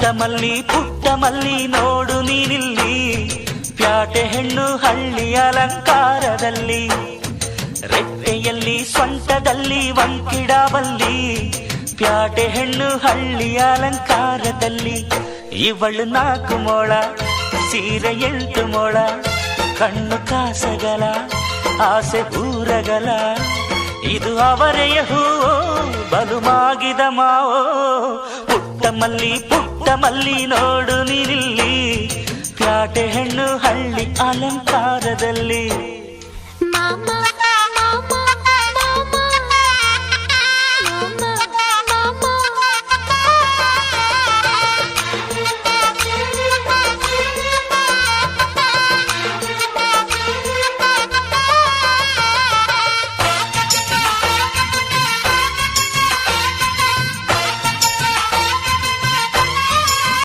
ಪುಟ್ಟ ಮಲ್ಲಿ ನೋಡು ನೀನಿಲ್ಲಿ, ಪ್ಯಾಟೆ ಹೆಣ್ಣು ಹಳ್ಳಿ ಅಲಂಕಾರದಲ್ಲಿ, ರೆಟ್ಟೆಯಲ್ಲಿ ಸೊಂಟದಲ್ಲಿ ವಂಕಿಡಬಲ್ಲಿ, ಪ್ಯಾಟೆ ಹೆಣ್ಣು ಹಳ್ಳಿ ಅಲಂಕಾರದಲ್ಲಿ. ಇವಳು 4 ಮೊಳ ಸೀರೆ 8 ಮೊಳ, ಕಣ್ಣು ಕಾಸಗಲ ಆಸೆ ಊರಗಲ, ಇದು ಅವರೆಯ ಹೂವೋ ಬಲು ಮಾಗಿದ ಮಾವೋ. ಪುಟ್ಟ ಮಲ್ಲಿ ನೋಡು ನೀನಿಲ್ಲಿ, ಪ್ಯಾಟೆ ಹೆಣ್ಣು ಹಳ್ಳಿ ಅಲಂಕಾರದಲ್ಲಿ.